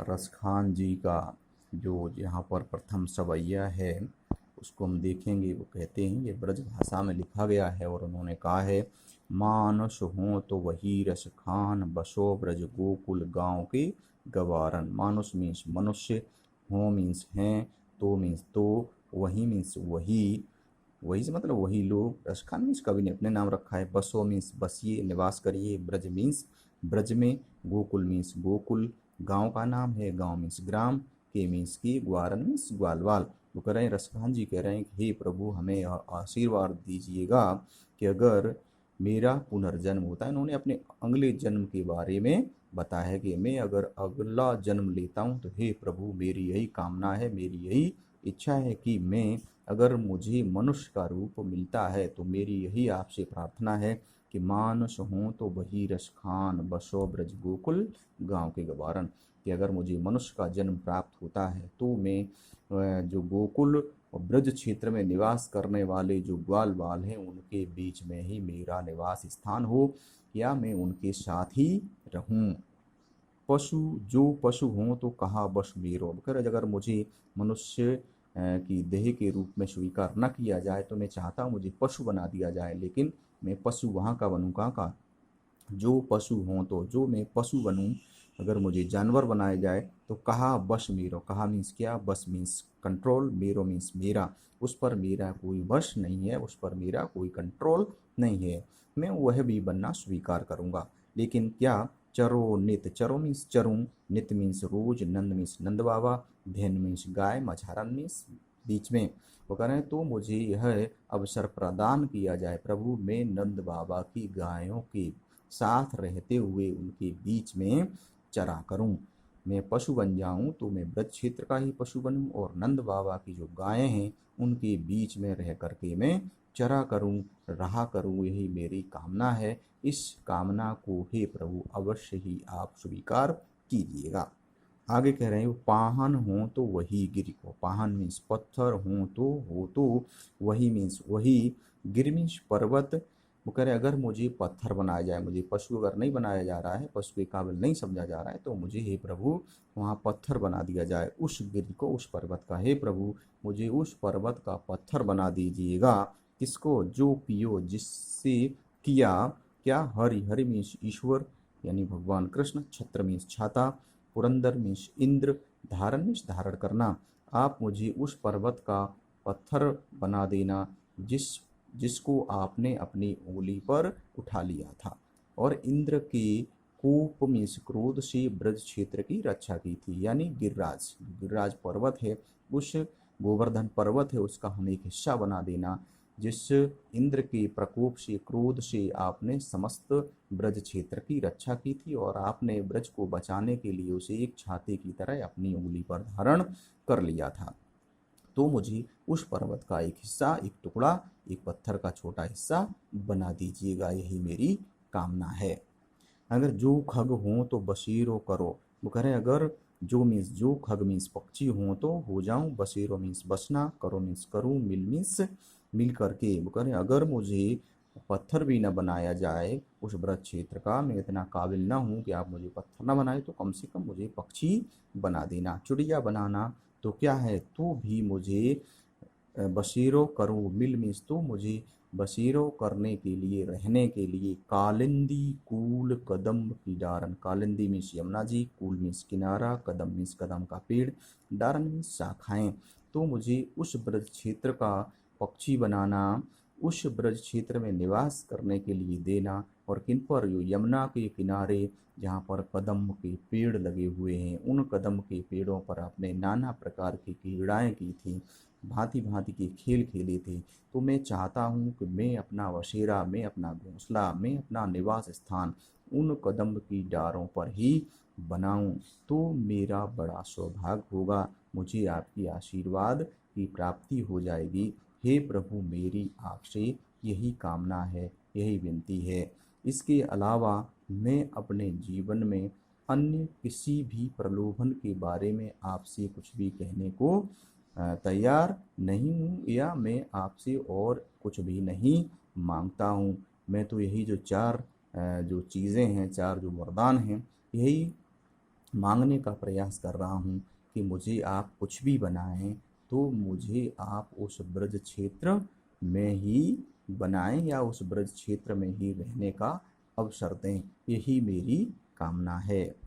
रसखान जी का जो यहाँ पर प्रथम सवैया है उसको हम देखेंगे। वो कहते हैं, ये ब्रज भाषा में लिखा गया है और उन्होंने कहा है, मानस हो तो वही रसखान, बसो ब्रज गोकुल गांव के गवारन। मानुष मीन्स मनुष्य, हो मीन्स हैं, तो मीन्स तो, वही मीन्स वही, वही से मतलब वही लोग। रसखान मीन्स कवि ने अपने नाम रखा है। बसो मीन्स बसिए, निवास करिए। ब्रज मीन्स ब्रज में। गोकुल मीन्स गोकुल, गांव का नाम है। गांव मीन्स ग्राम। के मीन्स की। ग्वारन मीन्स ग्वालवाल। वो कह रहे हैं, रसखान जी कह रहे हैं कि हे प्रभु, हमें आशीर्वाद दीजिएगा कि अगर मेरा पुनर्जन्म होता है, इन्होंने अपने अगले जन्म के बारे में बताया है कि मैं अगर अगला जन्म लेता हूँ तो हे प्रभु, मेरी यही कामना है, मेरी यही इच्छा है कि मैं, अगर मुझे मनुष्य का रूप मिलता है तो मेरी यही आपसे प्रार्थना है कि मानुष हूँ तो वही रसखान, बसो ब्रज गोकुल गांव के गवारन। कि अगर मुझे मनुष्य का जन्म प्राप्त होता है तो मैं जो गोकुल और ब्रज क्षेत्र में निवास करने वाले जो ग्वाल बाल हैं उनके बीच में ही मेरा निवास स्थान हो, या मैं उनके साथ ही रहूं। पशु, जो पशु हों तो कहा बश मेरो। अगर मुझे मनुष्य की देह के रूप में स्वीकार न किया जाए तो मैं चाहता हूँ मुझे पशु बना दिया जाए, लेकिन मैं पशु वहाँ का बनूँ, कहाँ का। जो पशु हों तो, जो मैं पशु बनूं, अगर मुझे जानवर बनाया जाए तो कहा बश मेरो। कहा मीन्स क्या, बस मीन्स कंट्रोल, मेरो मीन्स मेरा। उस पर मेरा कोई वश नहीं है, उस पर मेरा कोई कंट्रोल नहीं है, मैं वह भी बनना स्वीकार करूँगा। लेकिन क्या, चरो नित। चरो मीन्स चरूँ, नित मीन्स रोज, नंद मीन्स नंद बाबा, धैन मीन्स गाय, मझारन मीन्स बीच में। वो कह रहे हैं तो मुझे यह अवसर प्रदान किया जाए प्रभु, मैं नंद बाबा की गायों के साथ रहते हुए उनके बीच में चरा करूं। मैं पशु बन जाऊं तो मैं ब्रज क्षेत्र का ही पशु बनूं और नंद बाबा की जो गायें हैं उनके बीच में रह करके मैं चरा करूं, रहा करूं, यही मेरी कामना है। इस कामना को हे प्रभु अवश्य ही आप स्वीकार कीजिएगा। आगे कह रहे हैं, पाहन हो तो वही गिर को। पाहन मीन्स पत्थर, हो तो वही मीन्स वही, गिर मीन्स पर्वत। वो कह रहे अगर मुझे पत्थर बनाया जाए, मुझे पशु अगर नहीं बनाया जा रहा है, पशु के काबिल नहीं समझा जा रहा है, तो मुझे हे प्रभु वहाँ पत्थर बना दिया जाए, उस गिर को, उस पर्वत का। हे प्रभु मुझे उस पर्वत का पत्थर बना दीजिएगा। किसको, जो पियो जिससे किया क्या, हरि। हरि मीन्स ईश्वर यानी भगवान कृष्ण। छत्र मीन्स छाता। पुरंदर मीन्स इंद्र। धारण मीन्स धारण करना। आप मुझे उस पर्वत का पत्थर बना देना जिसको आपने अपनी उंगली पर उठा लिया था। और इंद्र के कोप मीन्स क्रोध से ब्रज क्षेत्र की रक्षा की थी, यानी गिरिराज। गिरिराज पर्वत है, उस गोवर्धन पर्वत है, उसका हम एक हिस्सा बना देना, जिस इंद्र के प्रकोप से, क्रोध से आपने समस्त ब्रज क्षेत्र की रक्षा की थी और आपने ब्रज को बचाने के लिए उसे एक छाते की तरह अपनी उंगली पर धारण कर लिया था। तो मुझे उस पर्वत का एक हिस्सा, एक टुकड़ा, एक पत्थर का छोटा हिस्सा बना दीजिएगा, यही मेरी कामना है। अगर जो खग हों तो बशीरो करो। वो कह रहे हैं अगर जो मीन्स जो, खग मीन्स पक्षी हों तो हो जाऊं, बशीरो मीन्स बसना, करो मीन्स करूं, मिल मीन्स मिल करके। वो कह रहे हैं अगर मुझे पत्थर भी न बनाया जाए उस ब्रज क्षेत्र का, मैं इतना काबिल ना हूँ कि आप मुझे पत्थर न बनाए, तो कम से कम मुझे पक्षी बना देना। चिड़िया बनाना तो क्या है, तो भी मुझे बसेरो करो। मिल मीन्स तो मुझे बसेरो करने के लिए, रहने के लिए। कालिंदी कूल कदम की डारन। Kalindi means Yamuna ji, cool means किनारा, कदम मीन्स कदम का पेड़, डारन मीन्स शाखाएं। तो मुझे उस ब्रज क्षेत्र का पक्षी बनाना, उस ब्रज क्षेत्र में निवास करने के लिए देना। और किन पर, जो यमुना के किनारे जहाँ पर कदम के पेड़ लगे हुए हैं, उन कदम के पेड़ों पर आपने नाना प्रकार की क्रीड़ाएं की थी, भांति भांति के खेल खेले थे। तो मैं चाहता हूँ कि मैं अपना बसेरा, मैं अपना घोंसला, मैं अपना निवास स्थान उन कदम की डारों पर ही बनाऊं, तो मेरा बड़ा सौभाग्य होगा, मुझे आपकी आशीर्वाद की प्राप्ति हो जाएगी। हे प्रभु मेरी आपसे यही कामना है, यही विनती है। इसके अलावा मैं अपने जीवन में अन्य किसी भी प्रलोभन के बारे में आपसे कुछ भी कहने को तैयार नहीं हूँ, या मैं आपसे और कुछ भी नहीं मांगता हूँ। मैं तो यही जो चार जो चीज़ें हैं, चार जो वरदान हैं, यही मांगने का प्रयास कर रहा हूँ कि मुझे आप कुछ भी बनाएं तो मुझे आप उस ब्रज क्षेत्र में ही बनाएं या उस ब्रज क्षेत्र में ही रहने का अवसर दें, यही मेरी कामना है।